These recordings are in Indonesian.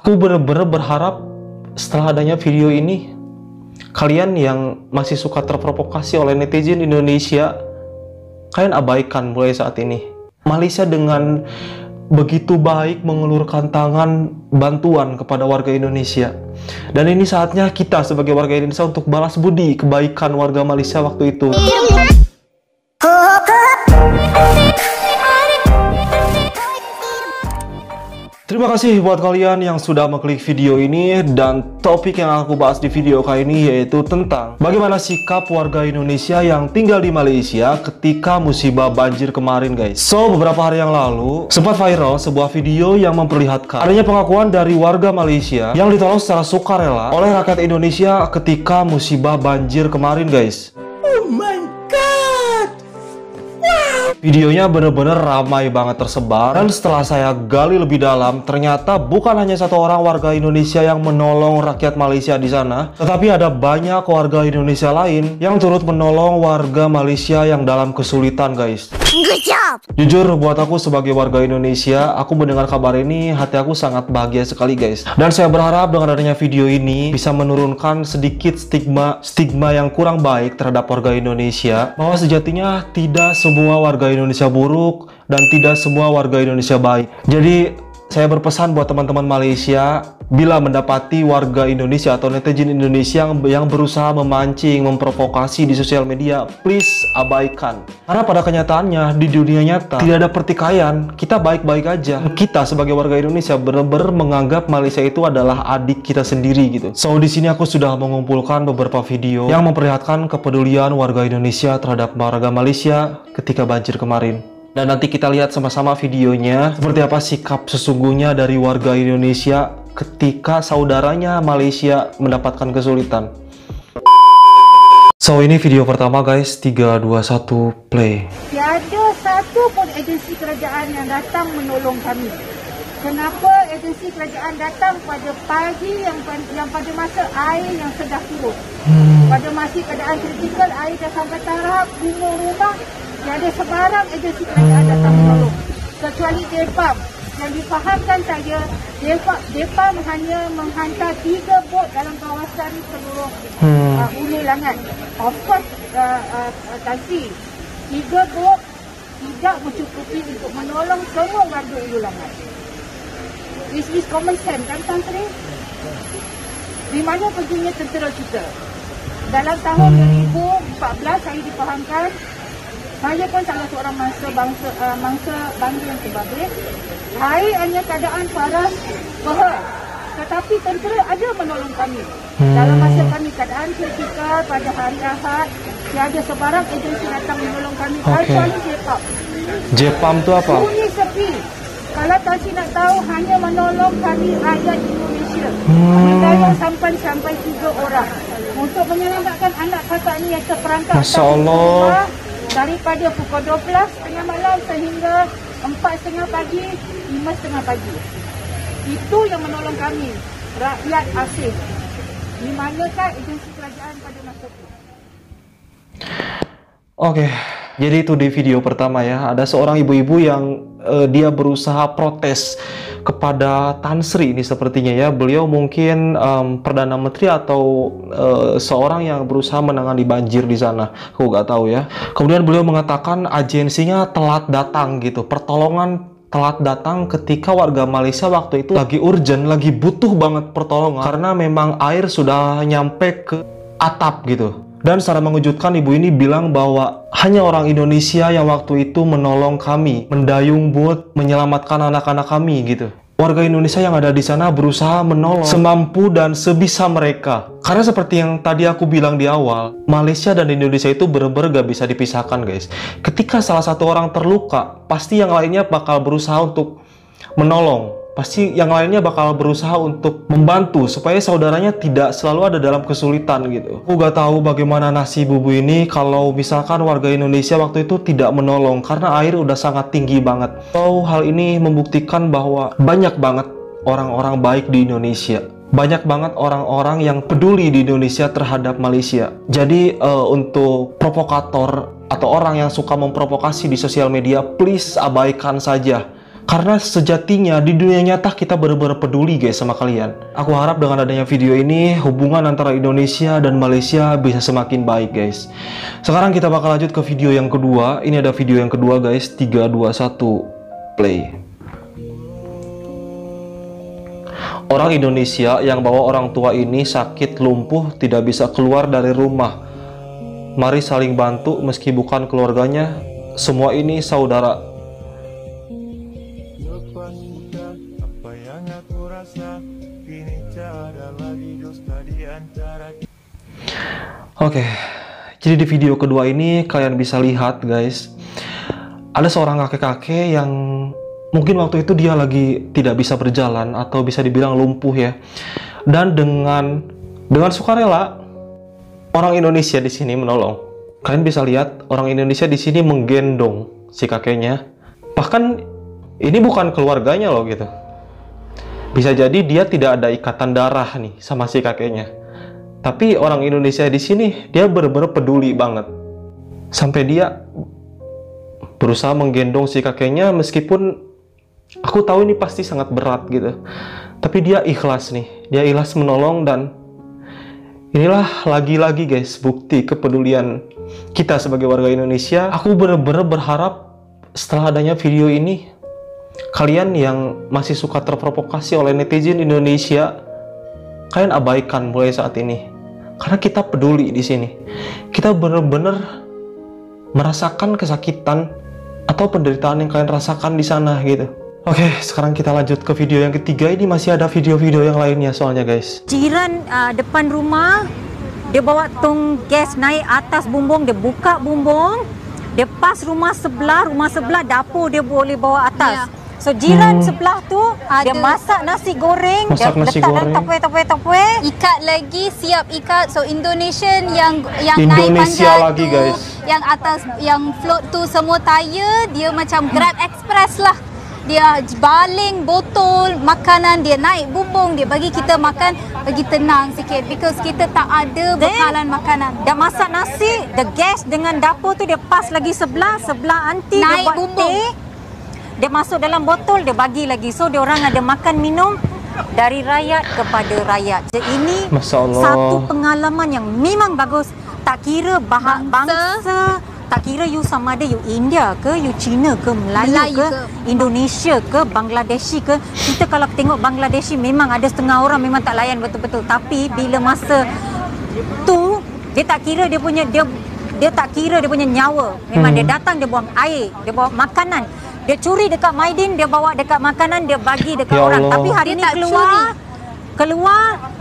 Aku bener-bener berharap setelah adanya video ini, kalian yang masih suka terprovokasi oleh netizen Indonesia, kalian abaikan mulai saat ini. Malaysia dengan begitu baik mengelurkan tangan bantuan kepada warga Indonesia. Dan ini saatnya kita sebagai warga Indonesia untuk balas budi kebaikan warga Malaysia waktu itu. Terima kasih buat kalian yang sudah mengklik video ini, dan topik yang aku bahas di video kali ini yaitu tentang bagaimana sikap warga Indonesia yang tinggal di Malaysia ketika musibah banjir kemarin, guys. So, beberapa hari yang lalu sempat viral sebuah video yang memperlihatkan adanya pengakuan dari warga Malaysia yang ditolong secara sukarela oleh rakyat Indonesia ketika musibah banjir kemarin, guys. Oh my god! Videonya bener-bener ramai banget tersebar, dan setelah saya gali lebih dalam, ternyata bukan hanya satu orang warga Indonesia yang menolong rakyat Malaysia di sana, tetapi ada banyak warga Indonesia lain yang turut menolong warga Malaysia yang dalam kesulitan, guys. Good job! Jujur, buat aku sebagai warga Indonesia, aku mendengar kabar ini, hati aku sangat bahagia sekali, guys. Dan saya berharap dengan adanya video ini bisa menurunkan sedikit stigma yang kurang baik terhadap warga Indonesia, bahwa sejatinya tidak semua warga Indonesia buruk dan tidak semua warga Indonesia baik. Jadi saya berpesan buat teman-teman Malaysia, bila mendapati warga Indonesia atau netizen Indonesia yang berusaha memancing, memprovokasi di sosial media, please abaikan. Karena pada kenyataannya di dunia nyata tidak ada pertikaian, kita baik-baik aja. Kita sebagai warga Indonesia benar-benar menganggap Malaysia itu adalah adik kita sendiri gitu. So di sini aku sudah mengumpulkan beberapa video yang memperlihatkan kepedulian warga Indonesia terhadap warga Malaysia ketika banjir kemarin. Dan nanti kita lihat sama-sama videonya, seperti apa sikap sesungguhnya dari warga Indonesia ketika saudaranya Malaysia mendapatkan kesulitan. So, ini video pertama, guys. 3, 2, 1, play. Tiada satu pun agensi kerajaan yang datang menolong kami. Kenapa agensi kerajaan datang pada pagi yang pada masa air yang sedang turun? Pada masih keadaan kritikal, air dah sampai taraf gunung rumah, tiada sebarang agensi kerajaan datang menolong. Kecuali DEPAM. Yang difahamkan saja, DEPAM hanya menghantar 3 bot dalam kawasan seluruh Hulu Langat. Of course, Tansi, 3 bot tidak mencukupi untuk menolong semua warga Hulu Langat. This is common sense, kan Tantri? Di mana perginya tentera kita? Dalam tahun 2014 saya difahamkan, saya pun salah seorang mangsa bangsa yang terbabit. Air hanya keadaan paras behar, tetapi tentera ada menolong kami. Dalam masa kami keadaan kritikal pada hari Ahad, tiada sebarang agensi datang menolong kami. Kecuali JEPAM. JEPAM tu apa? Sunyi sepi. Kalau Tansi nak tahu, hanya menolong kami rakyat Indonesia. Mendaya sampai 3 orang untuk menyelamatkan anak kakak ni yang terperangkap. Masya Allah. Daripada pukul 12.30 malam sehingga 4.30 pagi, 5.30 pagi. Itu yang menolong kami, rakyat asing. Di manakah agensi kerajaan pada masa itu? Oke, jadi itu di video pertama ya. Ada seorang ibu-ibu yang dia berusaha protes kepada Tan Sri ini sepertinya ya. Beliau mungkin Perdana Menteri atau seorang yang berusaha menangani banjir di sana. Aku nggak tahu ya. Kemudian beliau mengatakan agensinya telat datang gitu. Pertolongan telat datang ketika warga Malaysia waktu itu lagi urgent, lagi butuh banget pertolongan. Karena memang air sudah nyampe ke atap gitu. Dan secara mengejutkan ibu ini bilang bahwa hanya orang Indonesia yang waktu itu menolong kami, mendayung bot, menyelamatkan anak-anak kami gitu. Warga Indonesia yang ada di sana berusaha menolong semampu dan sebisa mereka. Karena seperti yang tadi aku bilang di awal, Malaysia dan Indonesia itu bener-bener gak bisa dipisahkan, guys. Ketika salah satu orang terluka, pasti yang lainnya bakal berusaha untuk menolong. Pasti yang lainnya bakal berusaha untuk membantu supaya saudaranya tidak selalu ada dalam kesulitan gitu. Aku gak tahu bagaimana nasib ibu ini kalau misalkan warga Indonesia waktu itu tidak menolong karena air udah sangat tinggi banget. So, hal ini membuktikan bahwa banyak banget orang-orang baik di Indonesia. Banyak banget orang-orang yang peduli di Indonesia terhadap Malaysia. Jadi untuk provokator atau orang yang suka memprovokasi di sosial media, please abaikan saja. Karena sejatinya di dunia nyata kita benar-benar peduli guys sama kalian. Aku harap dengan adanya video ini, hubungan antara Indonesia dan Malaysia bisa semakin baik guys. Sekarang kita bakal lanjut ke video yang kedua. Ini ada video yang kedua guys. 3, 2, 1, play. Orang Indonesia yang bawa orang tua ini sakit lumpuh, tidak bisa keluar dari rumah. Mari saling bantu meski bukan keluarganya. Semua ini saudara. Oke, jadi di video kedua ini kalian bisa lihat guys, ada seorang kakek-kakek yang mungkin waktu itu dia lagi tidak bisa berjalan atau bisa dibilang lumpuh ya. Dan dengan sukarela orang Indonesia di sini menolong. Kalian bisa lihat orang Indonesia di sini menggendong si kakeknya. Bahkan ini bukan keluarganya loh gitu. Bisa jadi dia tidak ada ikatan darah nih sama si kakeknya. Tapi orang Indonesia di sini dia benar-benar peduli banget. Sampai dia berusaha menggendong si kakeknya meskipun aku tahu ini pasti sangat berat gitu. Tapi dia ikhlas nih. Dia ikhlas menolong dan inilah lagi-lagi guys bukti kepedulian kita sebagai warga Indonesia. Aku benar-benar berharap setelah adanya video ini, kalian yang masih suka terprovokasi oleh netizen Indonesia, kalian abaikan mulai saat ini. Karena kita peduli di sini. Kita benar-benar merasakan kesakitan atau penderitaan yang kalian rasakan di sana gitu. Oke, sekarang kita lanjut ke video yang ketiga. Ini masih ada video-video yang lainnya soalnya guys. Jiran depan rumah, dia bawa tong gas naik atas bumbung, dia buka bumbung, dia pas rumah sebelah dapur dia boleh bawa atas. So jiran sebelah tu dia masak nasi goreng, dia letak dalam topoi. Ikat lagi, siap ikat. So Indonesian yang Indonesia naik lagi tu, guys. yang atas, yang float tu semua tayar, dia macam Grab Express lah. Dia baling botol makanan, dia naik bumbung, dia bagi kita makan, bagi tenang sikit because kita tak ada bekalan makanan. Dia masak nasi, the gas dengan dapur tu dia pas lagi sebelah aunty Naik dia buat bumbung. teh. Dia masuk dalam botol, dia bagi lagi. So dia orang ada makan minum dari rakyat kepada rakyat. Jadi ini Masya Allah. satu pengalaman yang memang bagus. Tak kira bangsa, tak kira you sama ada you India ke, you Cina ke, Melayu ke, Indonesia ke, Bangladeshi ke. Kita kalau tengok Bangladeshi memang ada setengah orang memang tak layan betul-betul. Tapi bila masa tu dia tak kira dia punya dia tak kira dia punya nyawa. Memang dia datang, dia buang air, dia bawa makanan. Dia curi dekat Maidin, dia bawa dekat makanan, dia bagi dekat Ya orang. Allah. Tapi hari Dia ni tak keluar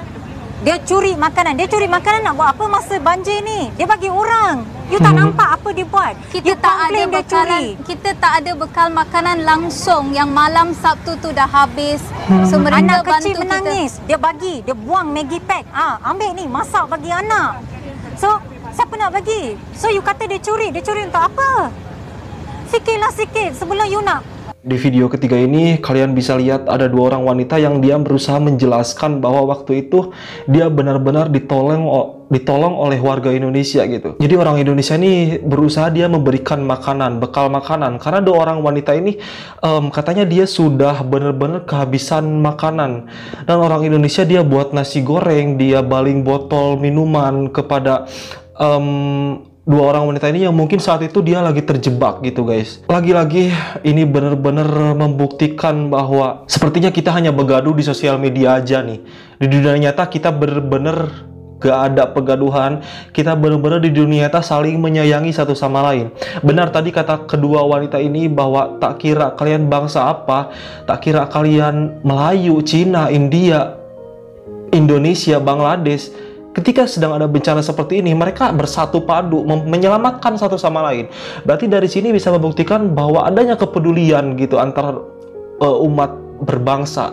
dia curi makanan. Dia curi makanan nak buat apa masa banjir ni? Dia bagi orang. You tak nampak apa dia buat. Kita You tak ada complain dia bekalan, curi. kita tak ada bekal makanan langsung yang malam Sabtu tu dah habis. So mereka Anak bantu kecil menangis. Dia bagi, dia buang Maggi pack. Ambil ni, masak bagi anak. So, siapa nak bagi? So, you kata dia curi untuk apa? Fikirlah sikit sebelum you nak. Di video ketiga ini kalian bisa lihat ada dua orang wanita yang dia berusaha menjelaskan bahwa waktu itu dia benar-benar ditolong oleh warga Indonesia gitu. Jadi orang Indonesia ini berusaha dia memberikan makanan, bekal makanan. Karena dua orang wanita ini katanya dia sudah benar-benar kehabisan makanan. Dan orang Indonesia dia buat nasi goreng, dia baling botol minuman kepada dua orang wanita ini yang mungkin saat itu dia lagi terjebak gitu guys. Lagi-lagi ini benar-benar membuktikan bahwa sepertinya kita hanya begaduh di sosial media aja nih. Di dunia nyata kita benar-benar gak ada pegaduhan. Kita benar-benar di dunia nyata saling menyayangi satu sama lain. Benar tadi kata kedua wanita ini bahwa tak kira kalian bangsa apa, tak kira kalian Melayu, Cina, India, Indonesia, Bangladesh. Ketika sedang ada bencana seperti ini, mereka bersatu padu menyelamatkan satu sama lain. Berarti dari sini bisa membuktikan bahwa adanya kepedulian gitu antara umat berbangsa.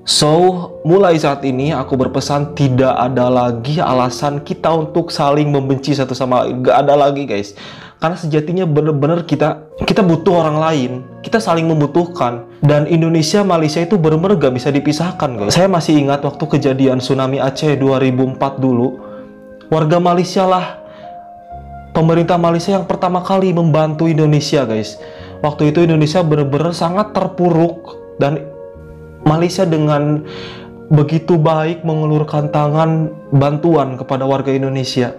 So, mulai saat ini aku berpesan tidak ada lagi alasan kita untuk saling membenci satu sama lain. Gak ada lagi guys. Karena sejatinya benar-benar kita butuh orang lain. Kita saling membutuhkan. Dan Indonesia, Malaysia itu benar-benar gak bisa dipisahkan guys. Saya masih ingat waktu kejadian tsunami Aceh 2004 dulu. Warga Malaysia lah, pemerintah Malaysia yang pertama kali membantu Indonesia guys. waktu itu Indonesia benar-benar sangat terpuruk dan Malaysia dengan begitu baik mengulurkan tangan bantuan kepada warga Indonesia.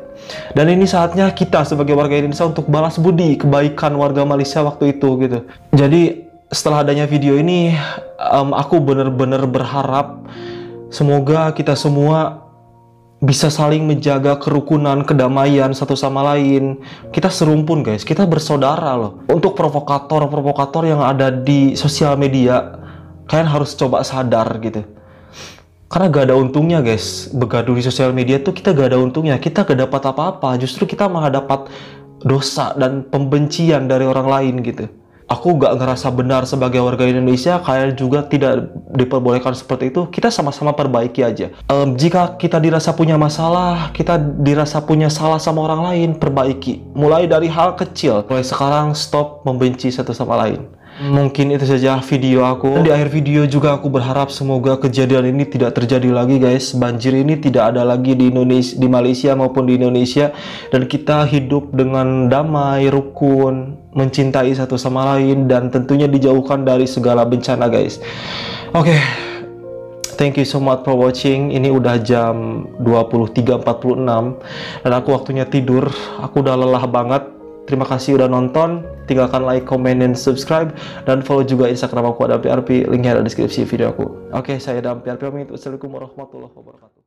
Dan ini saatnya kita sebagai warga Indonesia untuk balas budi kebaikan warga Malaysia waktu itu gitu. Jadi setelah adanya video ini, aku benar-benar berharap semoga kita semua bisa saling menjaga kerukunan, kedamaian satu sama lain. Kita serumpun guys, kita bersaudara loh. Untuk provokator-provokator yang ada di sosial media, kalian harus coba sadar gitu. Karena gak ada untungnya guys, bergaduh di sosial media tuh kita gak ada untungnya. Kita gak dapat apa-apa, justru kita malah dapat dosa dan pembencian dari orang lain gitu. Aku gak ngerasa benar sebagai warga Indonesia, kalian juga tidak diperbolehkan seperti itu. Kita sama-sama perbaiki aja. Jika kita dirasa punya masalah, kita dirasa punya salah sama orang lain, perbaiki. Mulai dari hal kecil. Mulai sekarang stop membenci satu sama lain. Mungkin itu saja video aku. Dan di akhir video juga aku berharap semoga kejadian ini tidak terjadi lagi guys. Banjir ini tidak ada lagi di Indonesia, di Malaysia maupun di Indonesia, dan kita hidup dengan damai, rukun, mencintai satu sama lain, dan tentunya dijauhkan dari segala bencana guys. Oke. Thank you so much for watching. Ini udah jam 23.46 dan aku waktunya tidur. Aku udah lelah banget. Terima kasih udah nonton. Tinggalkan like, comment, dan subscribe. Dan follow juga Instagram aku, Adam PRP. Linknya ada di deskripsi video aku. Oke, saya Adam PRP. Assalamualaikum warahmatullahi wabarakatuh.